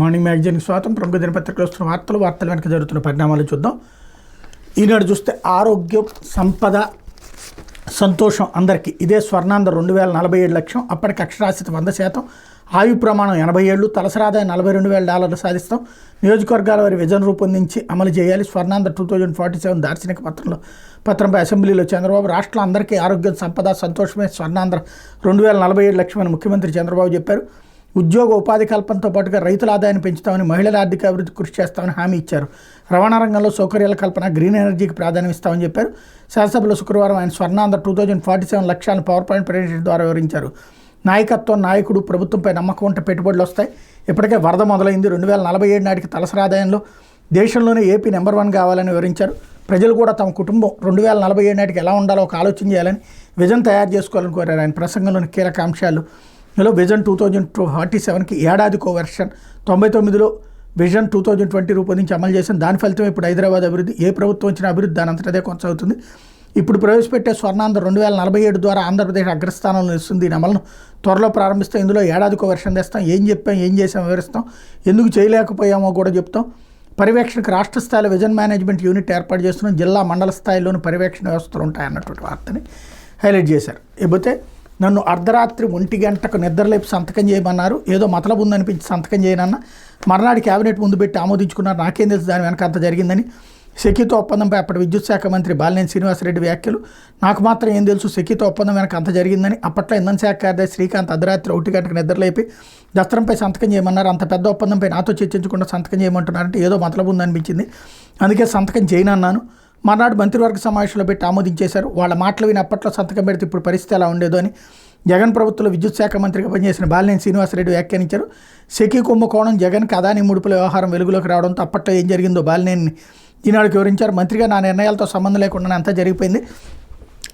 Morning మ్యాగజైన్కి స్వాగతం. ప్రముఖ దినపత్రికలు వస్తున్న వార్తల వెనక జరుగుతున్న పరిణామాలు చూద్దాం. ఈనాడు చూస్తే ఆరోగ్యం, సంపద, సంతోషం అందరికీ ఇదే స్వర్ణాంధ్ర 2047 లక్ష్యం. అప్పటికి అక్షరాస్యత 100%, ఆయు ప్రమాణం 80 ఏళ్ళు, తలసరి ఆదాయం $42,000 సాధిస్తాం. నియోజకవర్గాల వారి విజన్ రూపొందించి అమలు చేయాలి. స్వర్ణాంధ్ర 2047 దార్శనిక పత్రంపై అసెంబ్లీలో చంద్రబాబు. రాష్ట్రంలో అందరికీ ఆరోగ్యం, సంపద, సంతోషమే స్వర్ణాంధ్ర 2047 లక్ష్యమని ముఖ్యమంత్రి చంద్రబాబు చెప్పారు. ఉద్యోగ ఉపాధి కల్పనతో పాటుగా రైతుల ఆదాయాన్ని పెంచుతామని, మహిళల ఆర్థిక అభివృద్ధి కృషి చేస్తామని హామీ ఇచ్చారు. రవాణా రంగంలో సౌకర్యాల కల్పన, గ్రీన్ ఎనర్జీకి ప్రాధాన్యం ఇస్తామని చెప్పారు. శాసనసభలో శుక్రవారం ఆయన స్వర్ణాంధ్ర 2047 లక్ష్యాలను పవర్ పాయింట్ ప్రజెంటేషన్ ద్వారా వివరించారు. నాయకత్వం, నాయకుడు, ప్రభుత్వంపై నమ్మకం ఉంటే పెట్టుబడులు వస్తాయి. ఇప్పటికే వరద మొదలైంది. 2047 నాటికి తలసరి ఆదాయంలో దేశంలోనే ఏపీ నెంబర్ 1 కావాలని వివరించారు. ప్రజలు కూడా తమ కుటుంబం 2047 నాటికి ఎలా ఉండాలో ఒక ఆలోచన చేయాలని, విజన్ తయారు చేసుకోవాలని కోరారు. ఆయన ప్రసంగంలోని కీలక అంశాలు విజన్ 2047కి ఏడాదికో వెర్షన్, 99లో విజన్ 2020 రూపొందించి అమలు చేసిన దాని ఫలితం ఇప్పుడు హైదరాబాద్ అభివృద్ధి. ఏ ప్రభుత్వం వచ్చిన అభివృద్ధి దాని అంతటదే కొనసాగుతుంది. ఇప్పుడు ప్రవేశపెట్టే స్వర్ణాంధ్ర 2047 ద్వారా ఆంధ్రప్రదేశ్ అగ్రస్థానంలో నిలుస్తుంది. దీని అమలును త్వరలో ప్రారంభిస్తాం. ఇందులో ఏడాదికో వెర్షన్ తెస్తాం. ఏం చెప్పాం, ఏం చేసాం వివరిస్తాం, ఎందుకు చేయలేకపోయామో కూడా చెప్తాం. పర్యవేక్షణకు రాష్ట్ర స్థాయిలో విజన్ మేనేజ్మెంట్ యూనిట్ ఏర్పాటు చేస్తున్నాం. జిల్లా, మండల స్థాయిలోని పర్యవేక్షణ వ్యవస్థలు ఉంటాయన్నటువంటి వార్తని హైలైట్ చేశారు. ఇకపోతే నన్ను అర్ధరాత్రి 1 గంటకు నిద్రలేపి సంతకం చేయమన్నారు. ఏదో మతలబు ఉందనిపించి సంతకం చేయనన్న. మర్నాడు క్యాబినెట్ ముందు పెట్టి ఆమోదించుకున్నారు. నాకేం తెలుసు దాని వెనక అంత జరిగిందని. సెకీతో ఒప్పందంపై అప్పటి విద్యుత్ శాఖ మంత్రి బాలినేని శ్రీనివాసరెడ్డి వ్యాఖ్యలు. నాకు మాత్రం ఏం తెలుసు, సెకీతో ఒప్పందం వెనక అంత జరిగిందని. అప్పట్లో ఇంధన శాఖ కార్యదర్శి శ్రీకాంత్ అర్ధరాత్రి 1 గంటకు నిద్రలేపి దస్త్రంపై సంతకం చేయమన్నారు. అంత పెద్ద ఒప్పందంపై నాతో చర్చించకుండా సంతకం చేయమంటున్నారంటే ఏదో మతలబు ఉందనిపించింది, అందుకే సంతకం చేయనన్నాను. మర్నాడు మంత్రివర్గ సమావేశంలో పెట్టి ఆమోదించేశారు. వాళ్ళ మాటలు విని అప్పట్లో సంతకం పెడితే ఇప్పుడు పరిస్థితి ఎలా ఉండేదో అని జగన్ ప్రభుత్వంలో విద్యుత్ శాఖ మంత్రిగా పనిచేసిన బాలినేని శ్రీనివాసరెడ్డి వ్యాఖ్యానించారు. సెకీ కుంభకోణం, జగన్కి అదానీ ముడుపుల వ్యవహారం వెలుగులోకి రావడంతో అప్పట్లో ఏం జరిగిందో బాలినేని ఈనాడుకి వివరించారు. మంత్రిగా నా నిర్ణయాలతో సంబంధం లేకుండా అంతా జరిగిపోయింది.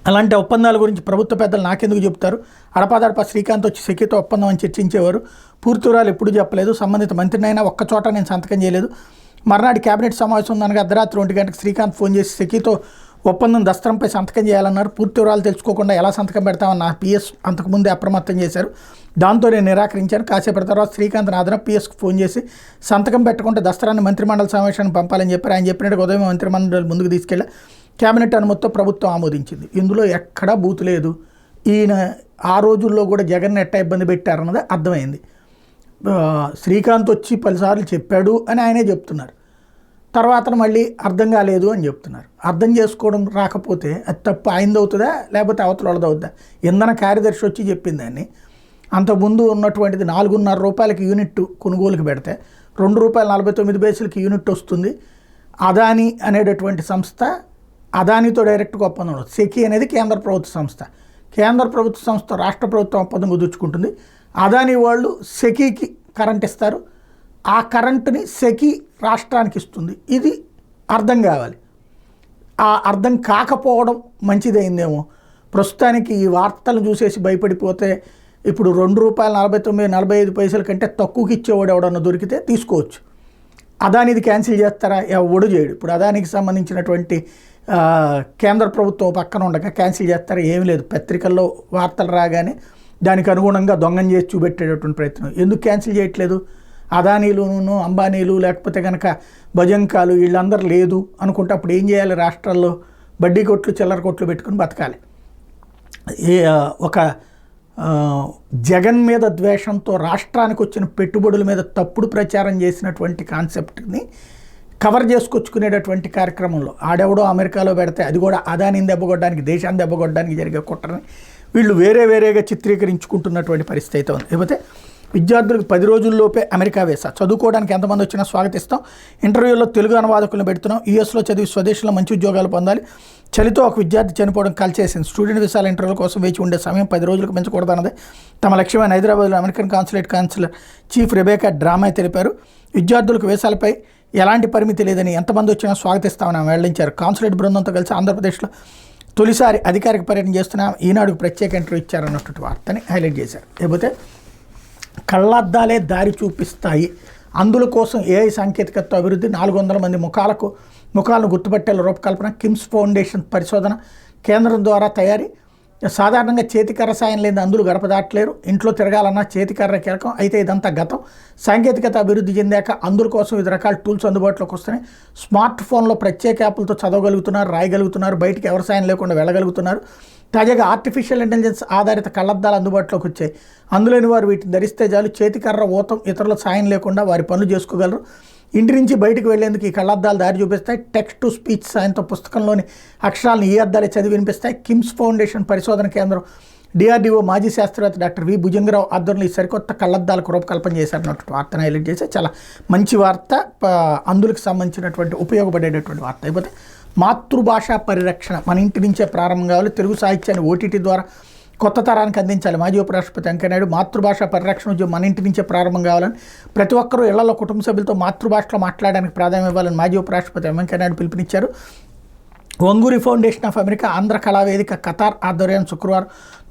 అలాంటి ఒప్పందాల గురించి ప్రభుత్వ పెద్దలు నాకెందుకు చెబుతారు? అడపాదడపా శ్రీకాంత్ వచ్చి సెకీతో ఒప్పందం అని చర్చించేవారు. పూర్తి వివరాలు ఎప్పుడు చెప్పలేదు. సంబంధిత మంత్రినైనా ఒక్క చోట నేను సంతకం చేయలేదు. మర్నాడు కేబినెట్ సమావేశం ఉందనగా అర్ధరాత్రి 1 గంటకు శ్రీకాంత్ ఫోన్ చేసి సెకీతో ఒప్పందం దస్త్రంపై సంతకం చేయాలన్నారు. పూర్తి వివరాలు తెలుసుకోకుండా ఎలా సంతకం పెడతామని నా పిఎస్ అంతకుముందే అప్రమత్తం చేశారు. దాంతో నేను నిరాకరించాను. కాసేపటి తర్వాత శ్రీకాంత్ నా అదనపు పిఎస్కి ఫోన్ చేసి సంతకం పెట్టకుంటే దస్త్రాన్ని మంత్రిమండలి సమావేశానికి పంపాలని చెప్పారు. ఆయన చెప్పినట్టు ఉదయం మంత్రిమండలి ముందుకు తీసుకెళ్ళి కేబినెట్ అనుమతితో ప్రభుత్వం ఆమోదించింది. ఇందులో ఎక్కడా బూతు లేదు. ఈయన ఆ రోజుల్లో కూడా జగన్ ఎట్టా ఇబ్బంది పెట్టారన్నది అర్థమైంది. శ్రీకాంత్ వచ్చి 10 సార్లు చెప్పాడు అని ఆయనే చెప్తున్నారు. తర్వాత మళ్ళీ అర్థం కాలేదు అని చెప్తున్నారు. అర్థం చేసుకోవడం రాకపోతే అది తప్పు ఆయనది అవుతుందా, లేకపోతే అవతల వాళ్ళది అవుతుందా? ఇంధన కార్యదర్శి వచ్చి చెప్పింది దాన్ని. అంతకుముందు ఉన్నటువంటిది ₹4.5 యూనిట్ కొనుగోలుకి పెడితే ₹2.49 యూనిట్ వస్తుంది. అదానీ అనేటటువంటి సంస్థ, అదానీతో డైరెక్ట్గా ఒప్పందం. సెకీ అనేది కేంద్ర ప్రభుత్వ సంస్థ. కేంద్ర ప్రభుత్వ సంస్థ రాష్ట్ర ప్రభుత్వం ఒప్పందం కుదుర్చుకుంటుంది. అదానీ వాళ్ళు సెకీకి కరెంట్ ఇస్తారు. ఆ కరెంటుని సెకీ రాష్ట్రానికి ఇస్తుంది. ఇది అర్థం కావాలి. ఆ అర్థం కాకపోవడం మంచిదైందేమో. ప్రస్తుతానికి ఈ వార్తలు చూసేసి భయపడిపోతే ఇప్పుడు ₹2.49-45 కంటే తక్కువకి ఇచ్చేవాడు ఎవడన్నా దొరికితే తీసుకోవచ్చు. అదానిది క్యాన్సిల్ చేస్తారా? ఎవడు చేయడు. ఇప్పుడు అదానికి సంబంధించినటువంటి కేంద్ర ప్రభుత్వం పక్కన ఉండగా క్యాన్సిల్ చేస్తారా? ఏమీ లేదు. పత్రికల్లో వార్తలు రాగానే దానికి అనుగుణంగా దొంగం చేసి చూపెట్టేటటువంటి ప్రయత్నం. ఎందుకు క్యాన్సిల్ చేయట్లేదు? అదానీలును, అంబానీలు, లేకపోతే కనుక భజంకాలు వీళ్ళందరూ లేదు అనుకుంటే అప్పుడు ఏం చేయాలి? రాష్ట్రాల్లో బడ్డీ కొట్లు, చిల్లర కొట్లు పెట్టుకుని బతకాలి. ఒక జగన్ మీద ద్వేషంతో రాష్ట్రానికి వచ్చిన పెట్టుబడుల మీద తప్పుడు ప్రచారం చేసినటువంటి కాన్సెప్ట్ని కవర్ చేసుకొచ్చుకునేటటువంటి కార్యక్రమంలో ఆడెవడో అమెరికాలో పెడితే అది కూడా అదానీని దెబ్బకొట్టడానికి, దేశాన్ని దెబ్బకొట్టడానికి జరిగే కుట్రని వీళ్ళు వేరేగా చిత్రీకరించుకుంటున్నటువంటి పరిస్థితి అయితే ఉంది. లేకపోతే విద్యార్థులకు 10 రోజుల్లోపే అమెరికా వీసా. చదువుకోవడానికి ఎంతమంది వచ్చినా స్వాగతిస్తాం. ఇంటర్వ్యూలో తెలుగు అనువాదకులను పెడుతున్నాం. యూఎస్లో చదివి స్వదేశంలో మంచి ఉద్యోగాలు పొందాలి. చలితో ఒక విద్యార్థి చనిపోవడం కాల్చేసింది. స్టూడెంట్ వీసాల ఇంటర్వ్యూల కోసం వేచి ఉండే సమయం 10 రోజులకు పెంచకూడదన్నదే తమ లక్ష్యమైన హైదరాబాద్లో American consular chief Rebecca drama తెలిపారు. విద్యార్థులకు వీసాలపై ఎలాంటి పరిమితి లేదని, ఎంతమంది వచ్చినా స్వాగతిస్తామని వెల్లడించారు. కాన్సులేట్ బృందంతో కలిసి ఆంధ్రప్రదేశ్లో తొలిసారి అధికారిక పర్యటన చేస్తున్న ఈనాడుకు ప్రత్యేక ఇంటర్వ్యూ ఇచ్చారన్నటువంటి వార్తని హైలైట్ చేశారు. లేకపోతే కళ్ళద్దాలే దారి చూపిస్తాయి. అందుల కోసం ఏఐ సాంకేతికత అభివృద్ధి, 400 మంది ముఖాలను గుర్తుపట్టేలా రూపకల్పన, కిమ్స్ ఫౌండేషన్ పరిశోధన కేంద్రం ద్వారా తయారీ, సాధారణంగా చేతికర్ర సాయం లేని అందులు గడప దాటలేరు. ఇంట్లో తిరగాలన్నా చేతికర్ర కీలకం. అయితే ఇదంతా గతం. సాంకేతికత అభివృద్ధి చెందాక అందుల కోసం వివిధ రకాల టూల్స్ అందుబాటులోకి వస్తున్నాయి. స్మార్ట్ ఫోన్లో ప్రత్యేక యాప్లతో చదవగలుగుతున్నారు, రాయగలుగుతున్నారు, బయటికి ఎవరి సాయం లేకుండా వెళ్ళగలుగుతున్నారు. తాజాగా ఆర్టిఫిషియల్ ఇంటెలిజెన్స్ ఆధారిత కళ్లద్దాలు అందుబాటులోకి వచ్చాయి. అందులోని వారు వీటిని ధరిస్తే చాలు చేతికర్ర ఊతం ఇతరుల సాయం లేకుండా వారి పనులు చేసుకోగలరు. ఇంటి నుంచి బయటకు వెళ్లేందుకు ఈ కళ్లద్దాలు దారి చూపిస్తాయి. టెక్స్ట్ టు స్పీచ్ సాయంతో పుస్తకంలోని అక్షరాలను ఈ అద్దాలే చదివి వినిపిస్తాయి. కిమ్స్ ఫౌండేషన్ పరిశోధన కేంద్రం డిఆర్డీఓ మాజీ శాస్త్రవేత్త డాక్టర్ వి భుజంగరావు ఆధ్వర్యంలో ఈ సరికొత్త కళ్లద్దాలకు రూపకల్పన చేశారన్నటువంటి వార్తను హైలైట్ చేస్తే చాలా మంచి వార్త, అందులకు సంబంధించినటువంటి ఉపయోగపడేటటువంటి వార్త. అయిపోతే మాతృభాషా పరిరక్షణ మన ఇంటి నుంచే ప్రారంభం కావాలి. తెలుగు సాహిత్యాన్ని ఓటీటీ ద్వారా కొత్త తరానికి అందించాలి. మాజీ ఉపరాష్ట్రపతి వెంకయ్యనాయుడు మాతృభాష పరిరక్షణ ఉద్యమం మన ఇంటి నుంచే ప్రారంభం కావాలని, ప్రతి ఒక్కరూ ఇళ్లలో కుటుంబ సభ్యులతో మాతృభాషలో మాట్లాడడానికి ప్రాధాన్యం ఇవ్వాలని మాజీ ఉపరాష్ట్రపతి వెంకయ్యనాయుడు పిలుపునిచ్చారు. Vanguri foundation of America Andhra కళావేదిక Qatar ఆధ్వర్యాన్ని శుక్రవారం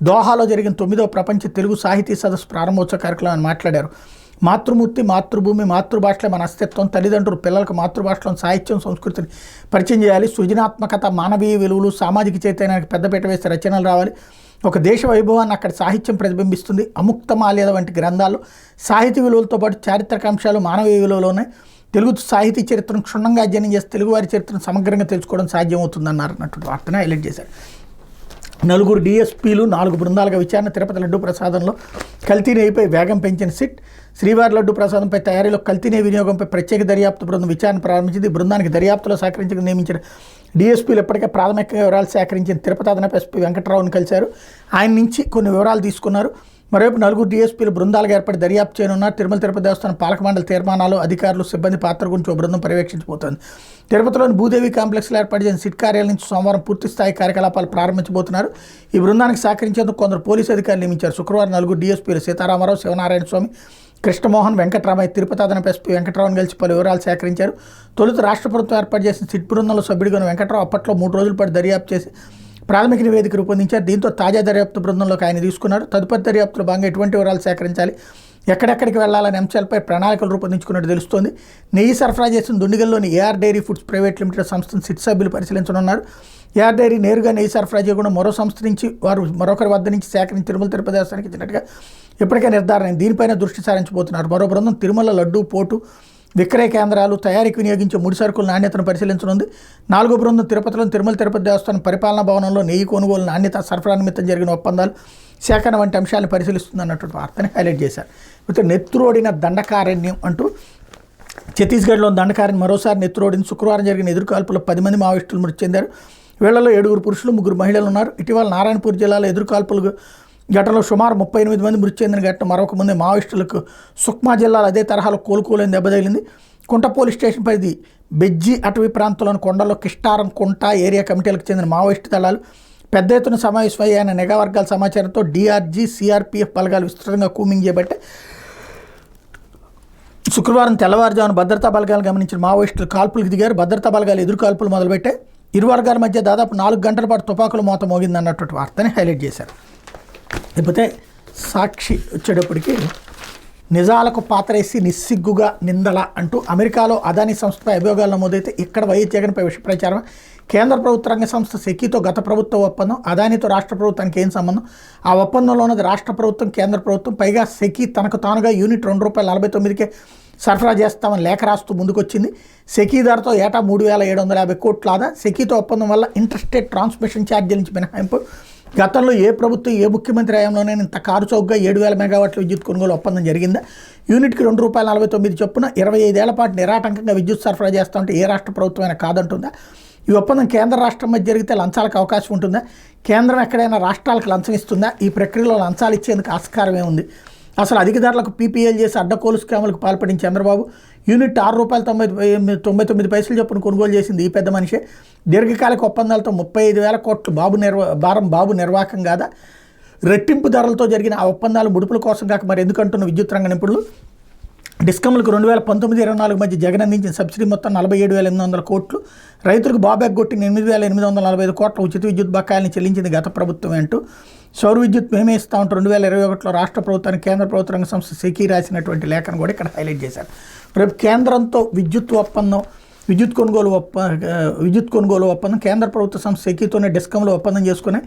దోహాలో జరిగిన 9వ ప్రపంచ తెలుగు సాహితీ సదస్సు ప్రారంభోత్సవ కార్యక్రమాన్ని మాట్లాడారు. మాతృమూర్తి, మాతృభూమి, మాతృభాషలే మన అస్తిత్వం. తల్లిదండ్రులు పిల్లలకు మాతృభాషలో సాహిత్యం, సంస్కృతిని పరిచయం చేయాలి. సృజనాత్మకత, మానవీయ విలువలు, సామాజిక చైతన్యానికి పెద్దపీట వేసే రచనలు రావాలి. ఒక దేశ వైభవాన్ని అక్కడ సాహిత్యం ప్రతిబింబిస్తుంది. అముక్తమాల్యద వంటి గ్రంథాలు సాహితీ విలువలతో పాటు చారిత్రక అంశాలు, మానవీయ విలువలు ఉన్నాయి. తెలుగు సాహితీ చరిత్రను క్షుణ్ణంగా అధ్యయనం చేసి తెలుగువారి చరిత్రను సమగ్రంగా తెలుసుకోవడం సాధ్యమవుతుందన్నారు అన్నటువంటి వార్తను హైలైట్ చేశారు. 4 DSPలు 4 బృందాలుగా విచారణ. తిరుపతి లడ్డూ ప్రసాదంలో కల్తీ నెయ్యిపై వేగం పెంచిన సిట్. శ్రీవారి లడ్డూ ప్రసాదంపై తయారీలో కల్తీ నెయ్యి వినియోగంపై ప్రత్యేక దర్యాప్తు బృందం విచారణ ప్రారంభించింది. బృందానికి దర్యాప్తులో సహకరించి నియమించిన DSPలు ఇప్పటికే ప్రాథమిక వివరాలు సేకరించిన తిరుపతి అదనపు SP వెంకట్రావుని కలిశారు. ఆయన నుంచి కొన్ని వివరాలు తీసుకున్నారు. మరోవైపు 4 DSPలు బృందాలుగా ఏర్పడి దర్యాప్తు చేయనున్నారు. తిరుమల తిరుపతి దేవస్థానం పాలక మండలి తీర్మానాలు, అధికారులు, సిబ్బంది పాత్ర గురించి ఓ బృందం పర్యవేక్షించబోతోంది. తిరుపతిలోని భూదేవి కాంప్లెక్స్లో ఏర్పాటు చేసిన సిట్ కార్యాలయం నుంచి సోమవారం పూర్తి స్థాయి కార్యకలాపాలు ప్రారంభించబోతున్నారు. ఈ బృందానికి సహకరించేందుకు కొందరు పోలీసు అధికారులు నియమించారు. శుక్రవారం 4 DSPలు సీతారామరావు, శివనారాయణ స్వామి, కృష్ణమోహన్, వెంకట్రామయ్య తిరుపతి అదనపు SP వెంకట్రావుని కలిసి పలు వివరాలు సేకరించారు. తొలుత రాష్ట్ర ప్రభుత్వం ఏర్పాటు చేసిన సిట్ బృందంలో సభ్యుడిగా వెంకట్రావు అప్పట్లో 3 రోజుల పాటు దర్యాప్తు చేసి ప్రాథమిక నివేదిక రూపొందించారు. దీంతో తాజా దర్యాప్తు బృందంలోకి ఆయన తీసుకున్నారు. తదుపరి దర్యాప్తులో భాగంగా ఎటువంటి వివరాలు సేకరించాలి, ఎక్కడెక్కడికి వెళ్లాలనే అంశాలపై ప్రణాళికలు రూపొందించుకున్నట్టు తెలుస్తోంది. నెయ్యి సరఫరా చేసిన దుండిగల్లోని AR dairy foods private limited సంస్థను సిట్ సభ్యులు పరిశీలించనున్నారు. AR డైరీ నేరుగా నెయ్యి సరఫరా చేయకుండా మరో సంస్థ నుంచి వారు మరొకరి వద్ద నుంచి సేకరించి తిరుమల తిరుపతి దేవస్థానానికి ఇచ్చినట్టుగా ఇప్పటికే నిర్ధారణ. దీనిపైన దృష్టి సారించబోతున్నారు. మరో బృందం తిరుమల లడ్డూ పోటు విక్రయ కేంద్రాలు, తయారీకి వినియోగించే ముడి సరుకుల నాణ్యతను పరిశీలించనుంది. 4వ బృందం తిరుపతిలోని తిరుమల తిరుపతి దేవస్థానం పరిపాలనా భవనంలో నెయ్యి కొనుగోలు, నాణ్యత, సరఫరా నిమిత్తం జరిగిన ఒప్పందాలు, సేకరణ వంటి అంశాలను పరిశీలిస్తుంది అన్నటువంటి వార్తని హైలైట్ చేశారు. అయితే నెత్తురోడిన దండకారణ్యం అంటూ ఛత్తీస్గఢ్లోని దండకారణ్యం మరోసారి నెత్తురోడిని. శుక్రవారం జరిగిన ఎదురుకాల్పులో 10 మంది మావోయిస్టులు మృతి చెందారు. వీళ్లలో 7 పురుషులు, 3 మహిళలు ఉన్నారు. ఇటీవల నారాయణపూర్ జిల్లాలో ఎదురుకాల్పులు ఘటనలో సుమారు 38 మంది మృతి చెందిన ఘటన మరొక మంది మావోయిస్టులకు సుక్మా జిల్లాలో అదే తరహాలో కోలుకోలేని దెబ్బతగిలింది. కుంట పోలీస్ స్టేషన్ పరిధి బెజ్జి అటవీ ప్రాంతంలోని కొండల్లో కిష్టారం, కుంట ఏరియా కమిటీలకు చెందిన మావోయిస్టు దళాలు పెద్ద ఎత్తున సమావేశమయ్యాయన్న నిఘా వర్గాల సమాచారంతో DRG, CRPF బలగాలు విస్తృతంగా కూమింగ్ చేయబట్టే శుక్రవారం తెల్లవారుజామున భద్రతా బలగాలు గమనించిన మావోయిస్టులు కాల్పులకు దిగారు. భద్రతా బలగాలు ఎదురు కాల్పులు మొదలుపెట్టాయి. ఇరు వర్గాల మధ్య దాదాపు 4 గంటల పాటు తుపాకుల మోత మోగిందన్నటువంటి వార్తని హైలైట్ చేశారు. లేకపోతే సాక్షి వచ్చేటప్పటికి నిజాలకు పాతరేసి నిస్సిగ్గుగా నిందల అంటూ అమెరికాలో అదానీ సంస్థపై అభియోగాలు నమోదైతే ఇక్కడ వైఎస్ జగన్పై విష ప్రచారం. కేంద్ర ప్రభుత్వ రంగ సంస్థ సెకీతో గత ప్రభుత్వ ఒప్పందం, అదానీతో రాష్ట్ర ప్రభుత్వానికి ఏం సంబంధం? ఆ ఒప్పందంలో ఉన్నది రాష్ట్ర ప్రభుత్వం, కేంద్ర ప్రభుత్వం. పైగా సెకీ తనకు తానుగా యూనిట్ ₹2.49కే సరఫరా చేస్తామని లేఖ రాస్తూ ముందుకొచ్చింది. సెకీ ధరతో ఏటా 3,750 కోట్ల ఆదా. సెకీతో ఒప్పందం వల్ల ఇంటర్స్టేట్ ట్రాన్స్మిషన్ ఛార్జీల నుంచి మినహాయింపు. గతంలో ఏ ప్రభుత్వం, ఏ ముఖ్యమంత్రి హయాంలోనే ఇంత కారు చౌకగా 7,000 మెగావాట్ల విద్యుత్ కొనుగోలు ఒప్పందం జరిగిందా? యూనిట్కి ₹2.49 చొప్పున 25 ఏళ్ల పాటు నిరాటంకంగా విద్యుత్ సరఫరా చేస్తామంటే ఏ రాష్ట్ర ప్రభుత్వమైనా కాదంటుందా? ఈ ఒప్పందం కేంద్ర రాష్ట్రం మధ్య జరిగితే లంచాలకు అవకాశం ఉంటుందా? కేంద్రం ఎక్కడైనా రాష్ట్రాలకు లంచం ఇస్తుందా? ఈ ప్రక్రియలో లంచాలు ఇచ్చేందుకు ఆస్కారమే ఉంది. అసలు అధిక ధరలకు PPL చేసి అడ్డకోలు స్కాములకు పాల్పడిన చంద్రబాబు యూనిట్ ₹6.99 చొప్పున కొనుగోలు చేసింది ఈ పెద్ద మనిషే. దీర్ఘకాలిక ఒప్పందాలతో 35,000 కోట్లు బాబు నిర్వాహకం కాదా? రెట్టింపు ధరలతో జరిగిన ఆ ఒప్పందాలు ముడుపుల కోసం కాక మరి ఎందుకంటున్న విద్యుత్ రంగ నిపుణులు. డిస్కమ్లకు 2019-24 మధ్య జగన్ అందించిన సబ్సిడీ మొత్తం 47,800 కోట్లు. రైతులకు బాబెగ్గొట్టిన 8,845 కోట్ల ఉచిత విద్యుత్ బకాయిల్ని చెల్లించింది గత ప్రభుత్వమే అంటూ సౌర విద్యుత్ మేమే ఇస్తామంటూ 2021లో రాష్ట్ర ప్రభుత్వానికి కేంద్ర ప్రభుత్వ రంగ సంస్థ సెకీ రాసినటువంటి లేఖను కూడా ఇక్కడ హైలైట్ చేశారు. రేపు కేంద్రంతో విద్యుత్ కొనుగోలు ఒప్పందం కేంద్ర ప్రభుత్వ సంస్థ సెకీతోనే డిస్కంలో ఒప్పందం చేసుకుని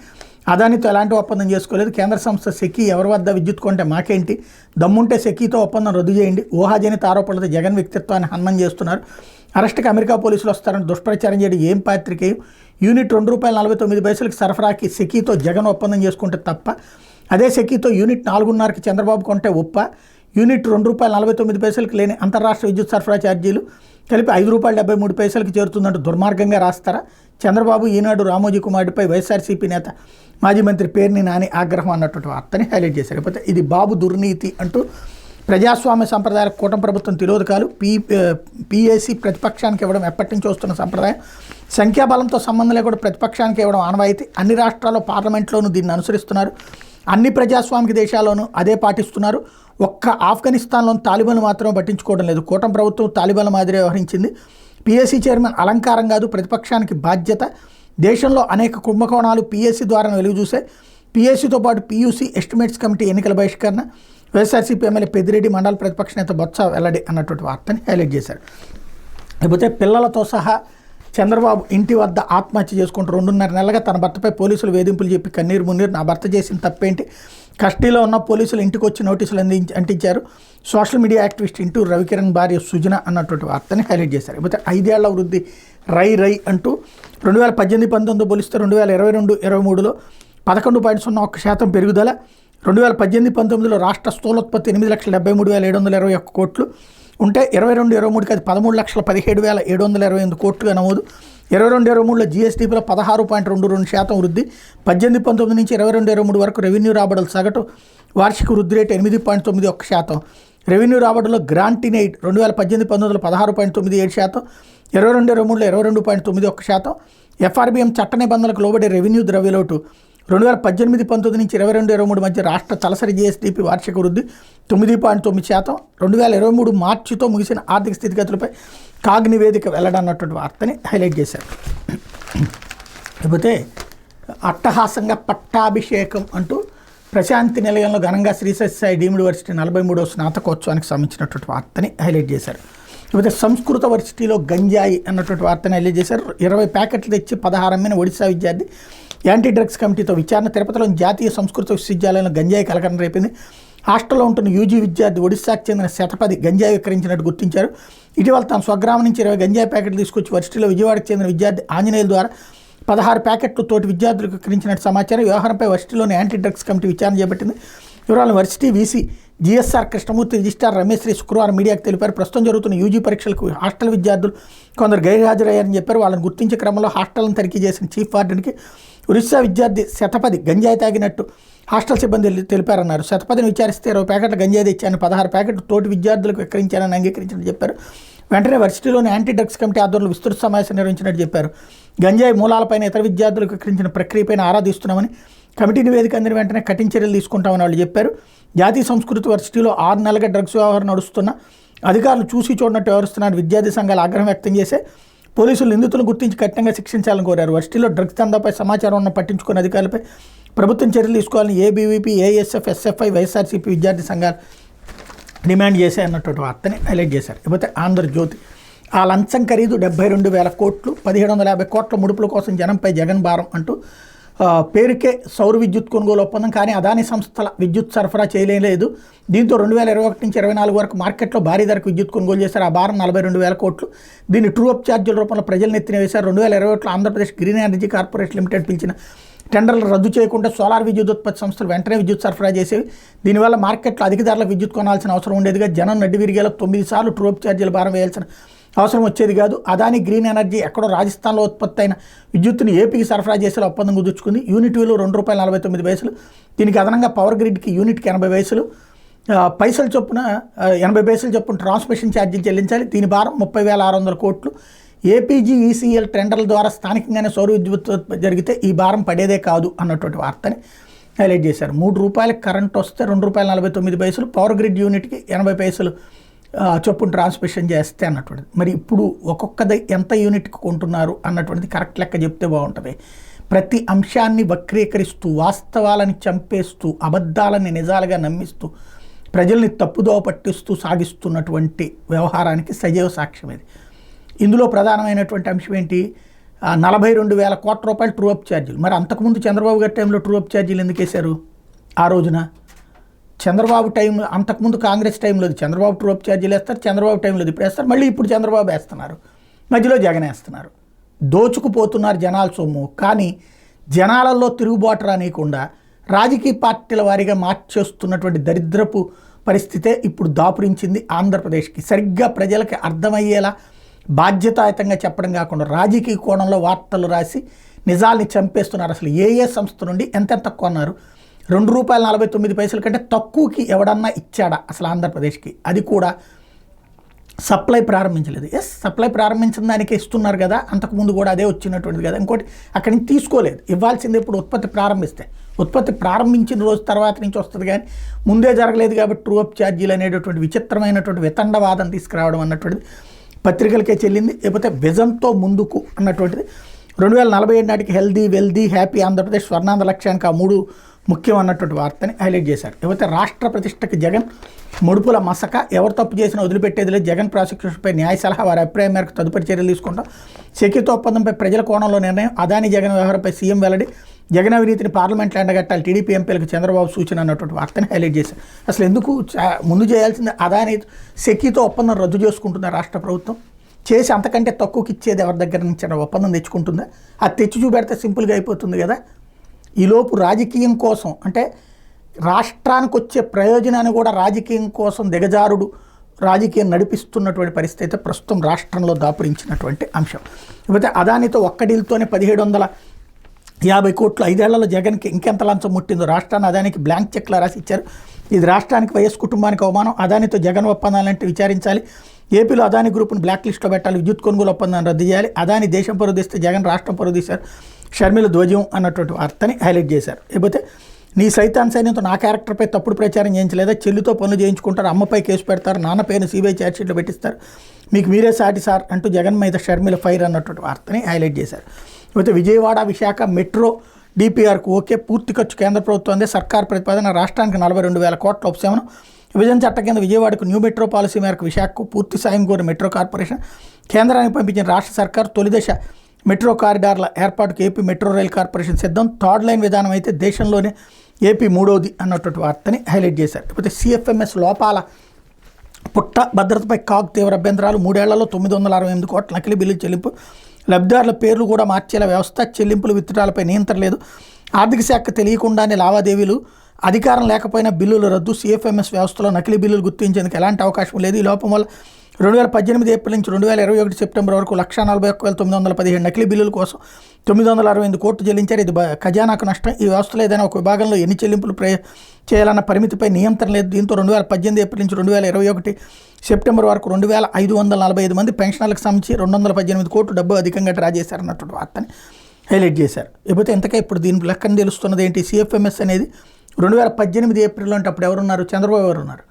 అదానితో ఎలాంటి ఒప్పందం చేసుకోలేదు. కేంద్ర సంస్థ సెకీ ఎవరి వద్ద విద్యుత్ కొంటే మాకేంటి, దమ్ముంటే సెకీతో ఒప్పందం రద్దు చేయండి. ఊహాజనిత ఆరోపణలతో జగన్ వ్యక్తిత్వాన్ని హననం చేస్తున్నారు. అరెస్ట్కి అమెరికా పోలీసులు వస్తారని దుష్ప్రచారం చేయడం ఏం పాత్రికేయం. యూనిట్ ₹2.49 సరఫరాకి సెకీతో జగన్ ఒప్పందం చేసుకుంటే తప్ప, అదే సెకీతో యూనిట్ 4.5కి చంద్రబాబు కొంటే ఒప్ప. యూనిట్ ₹2.49 లేని అంతర్రాష్ట్ర విద్యుత్ సరఫరా ఛార్జీలు కలిపి ₹5.73 చేరుతుందంటూ దుర్మార్గంగా రాస్తారా. చంద్రబాబు ఈనాడు రామోజీ కుమారుడిపై వైఎస్ఆర్సీపీ నేత మాజీ మంత్రి పేర్ని నాని ఆగ్రహం అన్నటువంటి వార్తని హైలైట్ చేశారు. లేకపోతే ఇది బాబు దుర్నీతి అంటూ ప్రజాస్వామ్య సంప్రదాయాలకు కూటమి ప్రభుత్వం తిరోధకాలు. పీఏసీ ప్రతిపక్షానికి ఇవ్వడం ఎప్పటి నుంచి వస్తున్న సంప్రదాయం. సంఖ్యాబలంతో సంబంధం లేకుండా ప్రతిపక్షానికి ఇవ్వడం ఆనవాయితీ. అన్ని రాష్ట్రాల్లో పార్లమెంట్లోనూ దీన్ని అనుసరిస్తున్నారు. అన్ని ప్రజాస్వామిక దేశాల్లోనూ అదే పాటిస్తున్నారు. ఒక్క ఆఫ్ఘనిస్తాన్లోని తాలిబాన్లు మాత్రమే పట్టించుకోవడం లేదు. కూటమి ప్రభుత్వం తాలిబాన్ల మాదిరి వ్యవహరించింది. పీఏసీ చైర్మన్ అలంకారం కాదు, ప్రతిపక్షానికి బాధ్యత. దేశంలో అనేక కుంభకోణాలు పీఏసీ ద్వారా వెలుగు చూశాయి. పీఏసీతో పాటు పీయూసీ ఎస్టిమేట్స్ కమిటీ ఎన్నికల బహిష్కరణ, వైఎస్ఆర్సీపీ ఎమ్మెల్యే పెద్దిరెడ్డి, మండల ప్రతిపక్ష నేత బొత్స వెల్లడి అన్నటువంటి వార్తని హైలైట్ చేశారు. లేకపోతే పిల్లలతో సహా చంద్రబాబు ఇంటి వద్ద ఆత్మహత్య చేసుకుంటూ 2.5 నెలలుగా తన భర్తపై పోలీసులు వేధింపులు చెప్పి కన్నీరు మున్నీరు, నా భర్త చేసిన తప్పేంటి, కస్టడీలో ఉన్న పోలీసులు ఇంటికి వచ్చి నోటీసులు అంటించారు. సోషల్ మీడియా యాక్టివిస్ట్ ఇంటూ రవికిరణ్ భార్య సుజన అన్నటువంటి వార్తని హైలైట్ చేశారు. లేకపోతే 5 ఏళ్ల వృద్ధి రై అంటూ 2018-19 పోలిస్తే 2022-23లో 11.01% పెరుగుదల. 2018-19లో రాష్ట్ర స్థూలోత్పత్తి 8,73,721 కోట్లు ఉంటే 22-23కి అది 13,17,728 కోట్లుగా నమోదు. 22-23లో జీఎస్టీపీలో 16.22% వృద్ధి. 18-19 నుంచి 22-23 వరకు రెవెన్యూ రాబడుల సగటు వార్షిక వృద్ధి రేటు 8.91%. రెవెన్యూ రాబడులో గ్రాంట్ ఇన్ ఎయిడ్ 2018-19లో 16.97%, 22-23లో 22.91%. ఎఫ్ఆర్బిఎం చట్ట నిబంధనలకు లోబడే రెవెన్యూ ద్రవ్యలోటు 2018-19 నుంచి 22-23 మధ్య రాష్ట్ర తలసరి జీఎస్డీపీ వార్షిక వృద్ధి 9.9%. 2023 మార్చితో ముగిసిన ఆర్థిక స్థితిగతులపై కాగ్ నివేదిక వెల్లడన్నటువంటి వార్తని హైలైట్ చేశారు. లేకపోతే అట్టహాసంగా పట్టాభిషేకం అంటూ ప్రశాంతి నిలయంలో ఘనంగా శ్రీ సత్యసాయి డీమ్డ్ యూనివర్సిటీ 43వ స్నాతకోత్సవానికి సంబంధించినటువంటి వార్తని హైలైట్ చేశారు. లేకపోతే సంస్కృత వర్సిటీలో గంజాయి అన్నటువంటి వార్తని హైలైట్ చేశారు. 20 ప్యాకెట్లు తెచ్చి 16 అమ్మిన ఒడిశా విద్యార్థి. యాంటీ డ్రగ్స్ కమిటీతో విచారణ. తిరుపతిలోని జాతీయ సంస్కృత విశ్వవిద్యాలయంలో గంజాయి కలకలం రేపింది. హాస్టల్లో ఉంటున్న యూజీ విద్యార్థి ఒడిశాకు చెందిన శతపథి గంజాయి విక్రయించినట్టు గుర్తించారు. ఇటీవల తన స్వగ్రామం నుంచి 20 గంజాయి ప్యాకెట్లు తీసుకొచ్చి వర్సిటీలో విజయవాడకు చెందిన విద్యార్థి ఆంజనేయుల ద్వారా 16 ప్యాకెట్లు తోటి విద్యార్థులకు విక్రయించినట్టు సమాచారం. వ్యవహారంపై వర్సిటీలోని యాంటీ డ్రగ్స్ కమిటీ విచారణ చేపట్టింది. వివరాలను varsity VC GSR Krishnamurthy, registrar Ramesh Sri శుక్రవారం మీడియాకు తెలిపారు. ప్రస్తుతం జరుగుతున్న యూజీ పరీక్షలకు హాస్టల్ విద్యార్థులు కొందరు గైర్హాజరయ్యారని చెప్పారు. వాళ్ళని గుర్తించే క్రమంలో హాస్టల్ను తనిఖీ చేసిన చీఫ్ వార్డెన్కి ఒరిస్సా విద్యార్థి శతపథి గంజాయి తాగినట్టు హాస్టల్ సిబ్బంది తెలిపారన్నారు. శతపథిని విచారిస్తే 20 ప్యాకెట్ల గంజాయి తెచ్చాను, 16 ప్యాకెట్లు తోటి విద్యార్థులకు విక్రయించానని అంగీకరించినట్టు చెప్పారు. వెంటనే వర్సిటీలోని యాంటీ డ్రగ్స్ కమిటీ ఆధ్వర్యంలో విస్తృత సమావేశం నిర్వహించినట్టు చెప్పారు. గంజాయి మూలాలపైన ఇతర విద్యార్థులకు విక్రయించిన ప్రక్రియపైన ఆరా తీస్తున్నామని, కమిటీ నివేదిక అందిన వెంటనే కఠిన చర్యలు తీసుకుంటామని వాళ్ళు చెప్పారు. జాతీయ సంస్కృతి వర్సిటీలో 6 నెలలుగా డ్రగ్స్ వ్యవహారం నడుస్తున్న అధికారులు చూసి చూడనట్టు వ్యవహరిస్తున్నారు. విద్యార్థి సంఘాలు ఆగ్రహం వ్యక్తం చేసే పోలీసులు నిందితులను గుర్తించి కఠినంగా శిక్షించాలని కోరారు. వర్సిటీలో డ్రగ్స్ దందాపై సమాచారం ఉన్న పట్టించుకున్న అధికారులపై ప్రభుత్వం చర్యలు తీసుకోవాలని ఏబీవీపీ, ఏఎస్ఎఫ్, ఎస్ఎఫ్ఐ, వైఎస్ఆర్సీపీ విద్యార్థి సంఘాలు డిమాండ్ చేశాయన్నటువంటి వార్తని హైలైట్ చేశారు. లేకపోతే ఆంధ్రజ్యోతి ఆ లంచం ఖరీదు 72,000 కోట్లు, 1,750 కోట్ల ముడుపుల కోసం జనంపై జగన్ భారం అంటూ పేరుకే సౌర విద్యుత్ కొనుగోలు ఒప్పందం, కానీ అదాని సంస్థల విద్యుత్ సరఫరా చేయలేదు. దీంతో 2021 నుంచి 24 వరకు మార్కెట్లో భారీ ధరకు విద్యుత్ కొనుగోలు చేశారు. ఆ భారం 42,000 కోట్లు. దీన్ని ట్రూ అప్ ఛార్జీల రూపంలో ప్రజలు నెత్తిన వేశారు. 2021లో Andhra Pradesh green energy corporation limited పిలిచిన టెండర్లు రద్దు చేయకుండా సోలార్ విద్యుత్ ఉత్పత్తి సంస్థలు వెంటనే విద్యుత్ సరఫరా చేసేవి. దీనివల్ల మార్కెట్లో అధిక ధరలకు విద్యుత్ కొనాల్సిన అవసరం ఉండేదిగా. జనం నడ్డి విరిగేలా 9 సార్లు ట్రూ అప్ ఛార్జీల భారం వేయాల్సిన అవసరం వచ్చేది కాదు. అదాని గ్రీన్ ఎనర్జీ ఎక్కడో రాజస్థాన్లో ఉత్పత్తి అయిన విద్యుత్తుని ఏపీకి సరఫరా చేసేలా ఒప్పందం కుదుర్చుకుంది. యూనిట్ విలువ ₹2.49. దీనికి అదనంగా పవర్ గ్రిడ్కి యూనిట్కి 80 పైసలు చొప్పున 80 పైసలు చొప్పున ట్రాన్స్మిషన్ ఛార్జీలు చెల్లించాలి. దీని భారం 30,600 కోట్లు. ఏపీజీఈసీఎల్ టెండర్ల ద్వారా స్థానికంగానే సౌర విద్యుత్ జరిగితే ఈ భారం పడేదే కాదు అన్నటువంటి వార్తని హైలైట్ చేశారు. ₹3 కరెంట్ వస్తే ₹2.49, పవర్ గ్రిడ్ యూనిట్కి 80 చొప్పున ట్రాన్స్మిషన్ చేస్తే అన్నటువంటిది. మరి ఇప్పుడు ఒక్కొక్కది ఎంత యూనిట్కి కొంటున్నారు అన్నటువంటిది కరెక్ట్ లెక్క చెప్తే బాగుంటుంది. ప్రతి అంశాన్ని వక్రీకరిస్తూ, వాస్తవాలని చంపేస్తూ, అబద్ధాలని నిజాలుగా నమ్మిస్తూ, ప్రజల్ని తప్పుదోవ పట్టిస్తూ సాగిస్తున్నటువంటి వ్యవహారానికి సజీవ సాక్ష్యం ఇది. ఇందులో ప్రధానమైనటువంటి అంశం ఏంటి? 42,000 కోట్ల రూపాయలు ట్రూ అప్ ఛార్జీలు. మరి అంతకుముందు చంద్రబాబు గారి టైంలో ట్రూ అప్ ఛార్జీలు ఎందుకు వేశారు ఆ రోజున? చంద్రబాబు టైం అంతకుముందు కాంగ్రెస్ టైంలో చంద్రబాబు ట్రూ అప్ ఛార్జీలు వేస్తారు, చంద్రబాబు టైంలో ఇప్పుడు వేస్తారు, మళ్ళీ ఇప్పుడు చంద్రబాబు వేస్తున్నారు, మధ్యలో జగన్ వేస్తున్నారు. దోచుకుపోతున్నారు జనాల సొమ్ము. కానీ జనాలలో తిరుగుబాటు రానియకుండా రాజకీయ పార్టీల వారీగా మార్చేస్తున్నటువంటి దరిద్రపు పరిస్థితే ఇప్పుడు దాపురించింది ఆంధ్రప్రదేశ్కి. సరిగ్గా ప్రజలకి అర్థమయ్యేలా బాధ్యతాయుతంగా చెప్పడం కాకుండా రాజకీయ కోణంలో వార్తలు రాసి నిజాల్ని చంపేస్తున్నారు. అసలు ఏ సంస్థ నుండి ఎంతెంత కొన్నారు? ₹2.49 కంటే తక్కువకి ఎవడన్నా ఇచ్చాడా అసలు ఆంధ్రప్రదేశ్కి? అది కూడా సప్లై ప్రారంభించలేదు. సప్లై ప్రారంభించిన దానికి ఇస్తున్నారు కదా, అంతకుముందు కూడా అదే వచ్చినటువంటిది కదా. ఇంకోటి అక్కడి నుంచి తీసుకోలేదు, ఇవ్వాల్సింది ఇప్పుడు ఉత్పత్తి ప్రారంభిస్తే. ఉత్పత్తి ప్రారంభించిన రోజు తర్వాత నుంచి వస్తుంది, కానీ ముందే జరగలేదు కాబట్టి ట్రూ అప్ ఛార్జీలు అనేటటువంటి విచిత్రమైనటువంటి వితండవాదం తీసుకురావడం అన్నటువంటిది పత్రికలకే చెల్లింది. లేకపోతే విజన్తో ముందుకు అన్నటువంటిది 2047 నాటికి healthy wealthy happy Andhra Pradesh Swarnandhra లక్ష్యానికి ఆ 3 ముఖ్యం అన్నటువంటి వార్తని హైలైట్ చేశారు. లేకపోతే రాష్ట్ర ప్రతిష్టకి జగన్ ముడుపుల మసక, ఎవరు తప్పు చేసినా వదిలిపెట్టేది లేదు, జగన్ ప్రాసిక్యూషన్పై న్యాయ సలహా, వారి అభిప్రాయం మేరకు తదుపరి చర్యలు తీసుకుంటాం, సెక్యూరిటీ ఒప్పందంపై ప్రజల కోణంలో నిర్ణయం, అదాని జగన్ వ్యవహారంపై సీఎం వెల్లడి, జగన్ అవినీతిని పార్లమెంట్లో ఎండగట్టాలి, టీడీపీ ఎంపీలకు చంద్రబాబు సూచన అన్నటువంటి వార్తని హైలైట్ చేశారు. అసలు ఎందుకు ముందు చేయాల్సింది అదాని సెక్యూరిటీ ఒప్పందం రద్దు చేసుకుంటుందా రాష్ట్ర ప్రభుత్వం? చేసి అంతకంటే తక్కువకి ఇచ్చేది ఎవరి దగ్గర నుంచి ఒప్పందం తెచ్చుకుంటుందా? అది తెచ్చి చూపెడితే సింపుల్గా అయిపోతుంది కదా. ఈలోపు రాజకీయం కోసం, అంటే రాష్ట్రానికి వచ్చే ప్రయోజనాన్ని కూడా రాజకీయం కోసం దిగజారుడు రాజకీయం నడిపిస్తున్నటువంటి పరిస్థితి అయితే ప్రస్తుతం రాష్ట్రంలో దాపురించినటువంటి అంశం. లేకపోతే అదానితో ఒక్క డీల్తోనే 1750 కోట్లు 5 ఏళ్లలో జగన్కి ఇంకెంత లంచం ముట్టిందో రాష్ట్రాన్ని అదానికి బ్లాంక్ చెక్లా రాసి ఇచ్చారు. ఇది రాష్ట్రానికి వైఎస్ కుటుంబానికి అవమానం, అదానితో జగన్ ఒప్పందాలంటే విచారించాలి, ఏపీలో అదాని గ్రూప్ను బ్లాక్ లిస్ట్లో పెట్టాలి, విద్యుత్ కొనుగోలు ఒప్పందాన్ని రద్దు చేయాలి, అదాని దేశం పరుదిస్తే జగన్ రాష్ట్రం పరుదీశారు, షర్మిల ధ్వజం అన్నటువంటి వార్తని హైలైట్ చేశారు. లేకపోతే నీ సైతాన్ సైన్యంతో నా క్యారెక్టర్పై తప్పుడు ప్రచారం చేయించలేదా, చెల్లితో పనులు చేయించుకుంటారు, అమ్మపై కేసు పెడతారు, నాన్న పేరును సిబిఐ ఛార్జ్షీట్లో పెట్టిస్తారు, మీకు మీరే సాటి సార్ అంటూ జగన్ మీద షర్మిల ఫైర్ అన్నటువంటి వార్తని హైలైట్ చేశారు. లేకపోతే విజయవాడ విశాఖ మెట్రో డిపిఆర్కు ఓకే, పూర్తి ఖర్చు కేంద్ర ప్రభుత్వం అందే, సర్కార్ ప్రతిపాదన, రాష్ట్రానికి 42,000 కోట్ల ఉపశమనం, విభజన చట్టం కింద విజయవాడకు న్యూ మెట్రో పాలసీ మేరకు విశాఖకు పూర్తి సాయం కోరి మెట్రో కార్పొరేషన్, కేంద్రానికి పంపించిన రాష్ట్ర సర్కార్, తొలిదశ మెట్రో కారిడార్ల ఏర్పాటుకు ఏపీ మెట్రో రైల్ కార్పొరేషన్ సిద్ధం, థర్డ్ లైన్ విధానం అయితే దేశంలోనే ఏపీ 3వది అన్నటువంటి వార్తని హైలైట్ చేశారు. లేకపోతే సిఎఫ్ఎంఎస్ లోపాల పుట్ట, భద్రతపై కాగ్ తీవ్ర అభ్యంతరాలు, 3 ఏళ్లలో 968 కోట్ల నకిలీ బిల్లులు చెల్లింపు, లబ్ధిదారుల పేర్లు కూడా మార్చేలా వ్యవస్థ, చెల్లింపులు విత్డ్రాలపై నియంత్రణ లేదు, ఆర్థిక శాఖ తెలియకుండానే లావాదేవీలు, అధికారం లేకపోయినా బిల్లుల రద్దు, సిఎఫ్ఎంఎస్ వ్యవస్థలో నకిలీ బిల్లులు గుర్తించేందుకు ఎలాంటి అవకాశం లేదు. ఈ లోపం వల్ల 2018 ఏప్రిల్ నుంచి 2021 సెప్టెంబర్ వరకు 141,917 నకిలీ బిల్లుల కోసం 968 కోట్లు చెల్లించారు. ఇది ఖజానాకు నష్టం. ఈ వ్యవస్థలో ఏదైనా ఒక విభాగంలో ఎన్ని చెల్లింపులు చేయాలన్న పరిమితిపై నియంత్రణ లేదు. దీంతో 2018 ఏప్రిల్ నుంచి 2021 సెప్టెంబర్ వరకు 2,545 మంది పెన్షనర్లకు సంబంధించి 218 కోట్లు డబ్బు అధికంగా డ్రా చేశారన్నటువంటి వార్తని హైలైట్ చేశారు. లేకపోతే ఇంతకే ఇప్పుడు దీని లెక్కన తెలుస్తున్నది ఏంటి? సిఎఫ్ఎంఎస్ అనేది 2018 ఏప్రిల్లో అంటే అప్పుడు ఎవరున్నారు? చంద్రబాబు ఎవరు ఉన్నారు?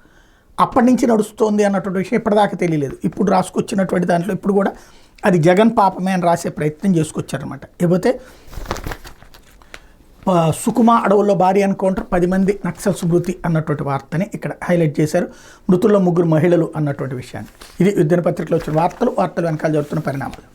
అప్పటి నుంచి నడుస్తోంది అన్నటువంటి విషయం ఇప్పటిదాకా తెలియలేదు. ఇప్పుడు రాసుకొచ్చినటువంటి దాంట్లో ఇప్పుడు కూడా అది జగన్ పాపమే అని రాసే ప్రయత్నం చేసుకొచ్చారనమాట. లేకపోతే సుకుమా అడవుల్లో భారీ ఎన్కౌంటర్, 10 మంది నక్సల్స్ మృతి అన్నటువంటి వార్తని ఇక్కడ హైలైట్ చేశారు. మృతుల్లో 3 మహిళలు అన్నటువంటి విషయాన్ని. ఇది దినపత్రికలో వచ్చిన వార్తలు వెనకాల జరుగుతున్న పరిణామాలు.